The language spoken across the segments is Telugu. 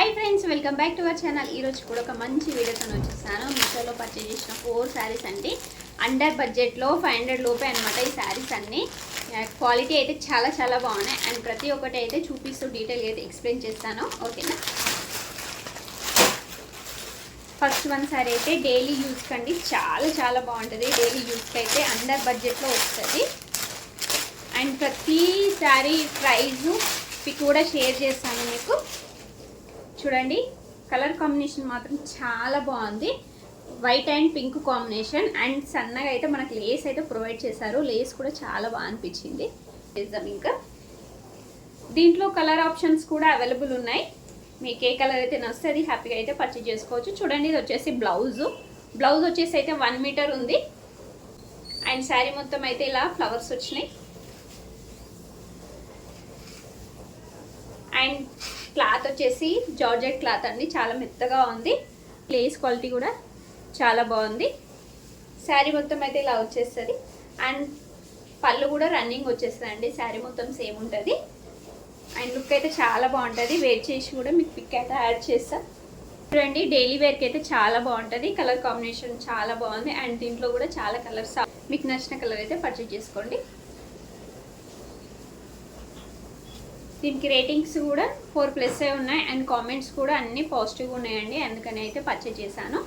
Hi friends, welcome back to our channel. ఈరోజు కూడా ఒక మంచి వీడియోతో వచ్చేసాను. మీషోలో పర్చేజ్ చేసిన 4 శారీస్ అండి. అండర్ బడ్జెట్లో 500 లోపే అనమాట ఈ శారీస్ అన్నీ. క్వాలిటీ అయితే చాలా బాగున్నాయి. అండ్ ప్రతి ఒక్కటి అయితే చూపిస్తూ డీటెయిల్గా అయితే ఎక్స్ప్లెయిన్ చేస్తాను. ఓకేనా? ఫస్ట్ వన్ శారీ అయితే డైలీ యూస్కి అండి. చాలా బాగుంటుంది. డైలీ యూస్కి అయితే అండర్ బడ్జెట్లో వస్తుంది. అండ్ ప్రతి శారీ ప్రైజు పిక్ కూడా షేర్ చేస్తాను మీకు. చూడండి, కలర్ కాంబినేషన్ మాత్రం చాలా బాగుంది. White and pink combination. And సన్నగా అయితే మనకు లేస్ అయితే ప్రొవైడ్ చేశారు. లేస్ కూడా చాలా బాగా అనిపించింది. చేద్దాం. ఇంకా దీంట్లో కలర్ ఆప్షన్స్ కూడా అవైలబుల్ ఉన్నాయి. మీకు ఏ కలర్ అయితే నచ్చితే అది హ్యాపీగా అయితే పర్చేజ్ చేసుకోవచ్చు. చూడండి, ఇది వచ్చేసి బ్లౌజ్ వచ్చేసి అయితే 1 మీటర్ ఉంది. అండ్ శారీ మొత్తం అయితే ఇలా ఫ్లవర్స్ వచ్చినాయి. అండ్ క్లాత్ వచ్చేసి జార్జెట్ క్లాత్ అండి. చాలా మెత్తగా ఉంది. లేస్ క్వాలిటీ కూడా చాలా బాగుంది. శారీ మొత్తం అయితే ఇలా వచ్చేస్తుంది. అండ్ పళ్ళు కూడా రన్నింగ్ వచ్చేస్తుంది అండి. శారీ మొత్తం సేమ్ ఉంటుంది. అండ్ లుక్ అయితే చాలా బాగుంటుంది. వేర్ చేసి కూడా మీకు పిక్ అయితే యాడ్ చేస్తా. చూడండి, డైలీ వేర్కి అయితే చాలా బాగుంటుంది. కలర్ కాంబినేషన్ చాలా బాగుంది. అండ్ దీంట్లో కూడా చాలా కలర్స్, మీకు నచ్చిన కలర్ అయితే పర్చేజ్ చేసుకోండి. దీనికి రేటింగ్స్ కూడా 4+ ఉన్నాయి. అండ్ కామెంట్స్ కూడా అన్నీ పాజిటివ్గా ఉన్నాయండి. అందుకని అయితే పర్చేజ్ చేశాను.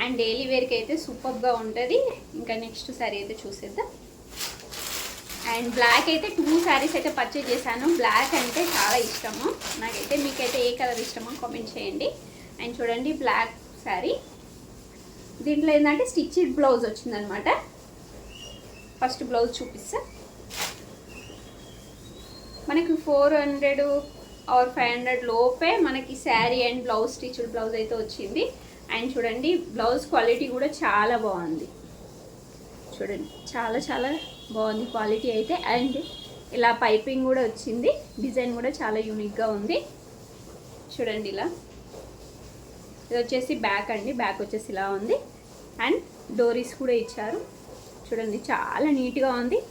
అండ్ డైలీ వేర్కి అయితే సూపర్గా ఉంటుంది. ఇంకా నెక్స్ట్ శారీ అయితే చూసేద్దాం. అండ్ బ్లాక్ అయితే 2 శారీస్ అయితే పర్చేజ్ చేశాను. బ్లాక్ అంటే చాలా ఇష్టము నాకైతే. మీకైతే ఏ కలర్ ఇష్టమో కామెంట్ చేయండి. అండ్ చూడండి, బ్లాక్ శారీ. దీంట్లో ఏంటంటే స్టిచ్డ్ బ్లౌజ్ వచ్చిందనమాట. ఫస్ట్ బ్లౌజ్ చూపిస్తా. మనకి 400 ఆర్ 500 లోపే మనకి sari and blouse, stitched blouse అయితే వచ్చింది. అండ్ చూడండి, బ్లౌజ్ క్వాలిటీ కూడా చాలా బాగుంది. చూడండి, చాలా బాగుంది క్వాలిటీ అయితే. అండ్ ఇలా పైపింగ్ కూడా వచ్చింది. డిజైన్ కూడా చాలా యూనిక్గా ఉంది. చూడండి, ఇలా ఇది వచ్చేసి బ్యాక్ అండి. బ్యాక్ వచ్చేసి ఇలా ఉంది. అండ్ డోరీస్ కూడా ఇచ్చారు. చూడండి, చాలా నీట్గా ఉంది.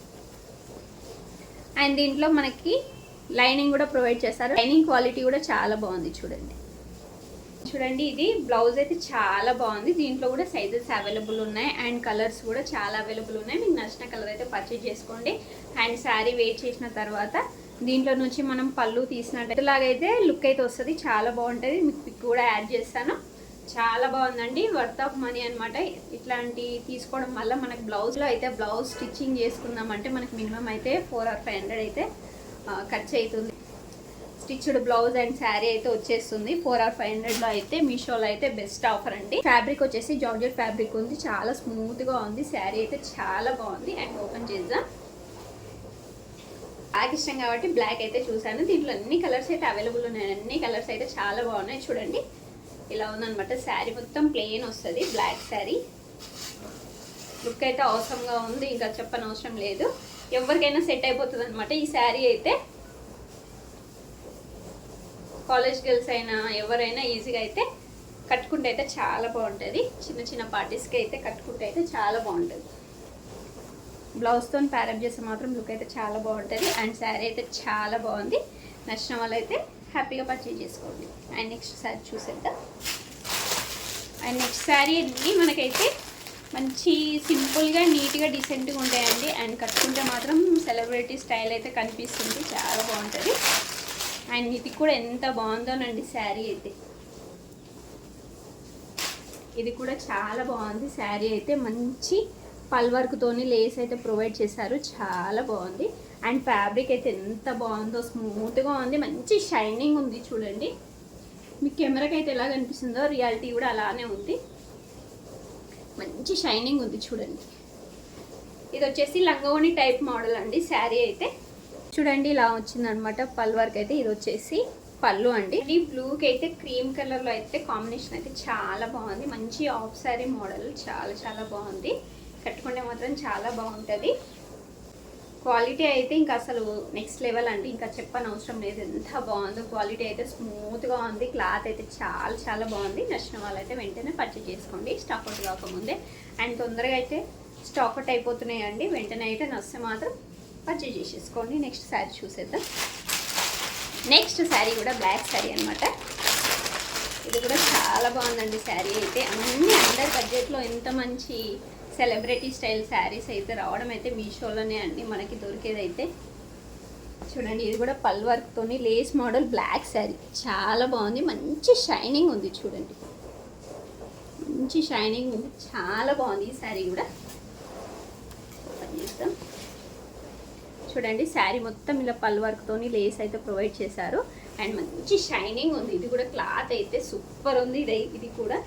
అండ్ దీంట్లో మనకి లైనింగ్ కూడా ప్రొవైడ్ చేస్తారు. లైనింగ్ క్వాలిటీ కూడా చాలా బాగుంది. చూడండి, ఇది బ్లౌజ్ అయితే చాలా బాగుంది. దీంట్లో కూడా సైజెస్ అవైలబుల్ ఉన్నాయి. అండ్ కలర్స్ కూడా చాలా అవైలబుల్ ఉన్నాయి. మీకు నచ్చిన కలర్ అయితే పర్చేజ్ చేసుకోండి. అండ్ శారీ వెయిట్ చేసిన తర్వాత దీంట్లో నుంచి మనం పళ్ళు తీసినట్టు లాగైతే లుక్ అయితే వస్తుంది. చాలా బాగుంటుంది. మీకు పిక్ కూడా యాడ్ చేస్తాను. చాలా బాగుందండి. వర్త్ ఆఫ్ మనీ అనమాట. ఇట్లాంటి తీసుకోవడం వల్ల మనకు బ్లౌజ్లో అయితే బ్లౌజ్ స్టిచ్చింగ్ చేసుకుందామంటే మనకి మినిమం అయితే 400 or 500 అయితే ఖర్చు అవుతుంది. స్టిచ్డ్ బ్లౌజ్ అండ్ శారీ అయితే వచ్చేస్తుంది 400 or 500లో అయితే. మీషోలో అయితే బెస్ట్ ఆఫర్ అండి. ఫ్యాబ్రిక్ వచ్చేసి జార్జెట్ ఫ్యాబ్రిక్ ఉంది. చాలా స్మూత్గా ఉంది. శారీ అయితే చాలా బాగుంది. అండ్ ఓపెన్ చేద్దాం. బ్లాక్ ఇష్టం కాబట్టి బ్లాక్ అయితే చూసాను. దీంట్లో అన్ని కలర్స్ అయితే అవైలబుల్ ఉన్నాయి. అన్ని కలర్స్ అయితే చాలా బాగున్నాయి. చూడండి, ఇలా ఉందనమాట. శారీ మొత్తం ప్లెయిన్ వస్తుంది. బ్లాక్ శారీ లుక్ అయితే అవసరంగా ఉంది. ఇంకా చెప్పనవసరం లేదు. ఎవరికైనా సెట్ అయిపోతుంది అనమాట ఈ శారీ అయితే. కాలేజ్ గర్ల్స్ అయినా ఎవరైనా ఈజీగా అయితే కట్టుకుంటే అయితే చాలా బాగుంటుంది. చిన్న పార్టీస్కి అయితే కట్టుకుంటే అయితే చాలా బాగుంటుంది. బ్లౌజ్తో ప్యారప్ చేస్తే మాత్రం లుక్ అయితే చాలా బాగుంటుంది. అండ్ శారీ అయితే చాలా బాగుంది. నచ్చిన వాళ్ళైతే హ్యాపీగా పర్చేజ్ చేసుకోండి. అండ్ నెక్స్ట్ శారీ చూసేద్దాం. అండ్ నెక్స్ట్ శారీ అన్నీ మనకైతే మంచి సింపుల్గా నీట్గా డీసెంట్గా ఉంటాయండి. అండ్ కట్టుకుంటే మాత్రం సెలబ్రిటీ స్టైల్ అయితే కనిపిస్తుంది. చాలా బాగుంటుంది. అండ్ ఇది కూడా ఎంత బాగుందోనండి శారీ అయితే. ఇది కూడా చాలా బాగుంది. శారీ అయితే మంచి పల్ వర్క్తోని లేస్ అయితే ప్రొవైడ్ చేశారు. చాలా బాగుంది. అండ్ ఫ్యాబ్రిక్ అయితే ఎంత బాగుందో, స్మూత్గా ఉంది. మంచి షైనింగ్ ఉంది. చూడండి, మీకు కెమెరాకి అయితే ఎలా కనిపిస్తుందో రియాలిటీ కూడా అలానే ఉంది. మంచి షైనింగ్ ఉంది. చూడండి, ఇది వచ్చేసి లంగోని టైప్ మోడల్ అండి. శారీ అయితే చూడండి ఇలా వచ్చిందనమాట. పల్ వర్క్ అయితే ఇది వచ్చేసి పళ్ళు అండి. ఈ బ్లూకి అయితే క్రీమ్ కలర్లో అయితే కాంబినేషన్ అయితే చాలా బాగుంది. మంచి ఆఫ్ శారీ మోడల్. చాలా బాగుంది. కట్టుకుంటే మాత్రం చాలా బాగుంటుంది. క్వాలిటీ అయితే ఇంకా అసలు నెక్స్ట్ లెవెల్ అండి. ఇంకా చెప్పనవసరం లేదు. ఎంత బాగుందో క్వాలిటీ అయితే. స్మూత్గా ఉంది. క్లాత్ అయితే చాలా బాగుంది. నచ్చిన వాళ్ళైతే వెంటనే పర్చేజ్ చేసుకోండి, స్టాక్ అవుట్ కాకముందే. అండ్ తొందరగా అయితే స్టాక్ అవుట్ అయిపోతున్నాయండి. వెంటనే అయితే నచ్చితే మాత్రం పర్చేజ్ చేసేసుకోండి. నెక్స్ట్ శారీ చూసేద్దాం. నెక్స్ట్ శారీ కూడా బ్లాక్ శారీ అనమాట. బాగుందండి శారీ అయితే. అన్నీ అండర్ బడ్జెట్లో ఎంత మంచి సెలబ్రిటీ స్టైల్ శారీస్ అయితే రావడం అయితే మీషోలోనే అండి మనకి దొరికేదైతే. చూడండి ఇది కూడా పల్ వర్క్తోని లేస్ మోడల్ బ్లాక్ శారీ చాలా బాగుంది. మంచి షైనింగ్ ఉంది చూడండి, మంచి షైనింగ్ ఉంది, చాలా బాగుంది ఈ శారీ కూడా. ఓపెన్ చేస్తాం. చూడండి శారీ మొత్తం ఇలా పల్ వర్క్తోని లేస్ అయితే ప్రొవైడ్ చేశారు అండ్ మంచి షైనింగ్ ఉంది. ఇది కూడా క్లాత్ అయితే సూపర్ ఉంది. ఇది కూడా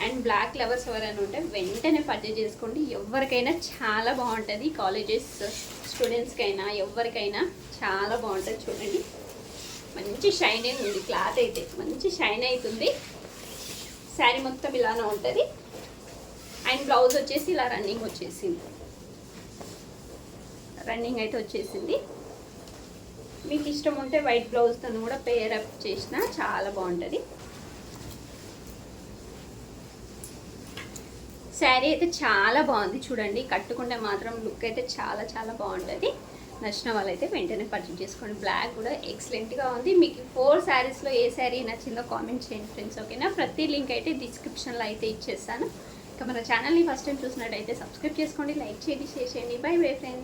అండ్ బ్లాక్ ఫ్లవర్స్ ఎవరైనా ఉంటే వెంటనే పర్చేజ్ చేసుకోండి. ఎవరికైనా చాలా బాగుంటుంది, కాలేజెస్ స్టూడెంట్స్కైనా ఎవరికైనా చాలా బాగుంటుంది. చూడండి మంచి షైనింగ్ ఉంది, క్లాత్ అయితే మంచి షైన్ అవుతుంది. శారీ మొత్తం ఇలానే ఉంటుంది అండ్ బ్లౌజ్ వచ్చేసి ఇలా రన్నింగ్ వచ్చేసింది, రన్నింగ్ అయితే వచ్చేసింది. మీకు ఇష్టం ఉంటే వైట్ బ్లౌజ్తో కూడా పేర్ అప్ చేసినా చాలా బాగుంటుంది. శారీ అయితే చాలా బాగుంది చూడండి, కట్టుకుంటే మాత్రం లుక్ అయితే చాలా చాలా బాగుంటుంది. నచ్చిన వాళ్ళైతే వెంటనే పర్చేజ్ చేసుకోండి. బ్లాక్ కూడా ఎక్సలెంట్గా ఉంది. మీకు 4 శారీస్లో ఏ శారీ నచ్చిందో కామెంట్ చేయండి ఫ్రెండ్స్, ఓకేనా. ప్రతి లింక్ అయితే డిస్క్రిప్షన్లో అయితే ఇచ్చేస్తాను. ఇక మన ఛానల్ని ఫస్ట్ టైం చూసినట్టయితే సబ్స్క్రైబ్ చేసుకోండి, లైక్ చేయండి, షేర్ చేయండి. By bye friends.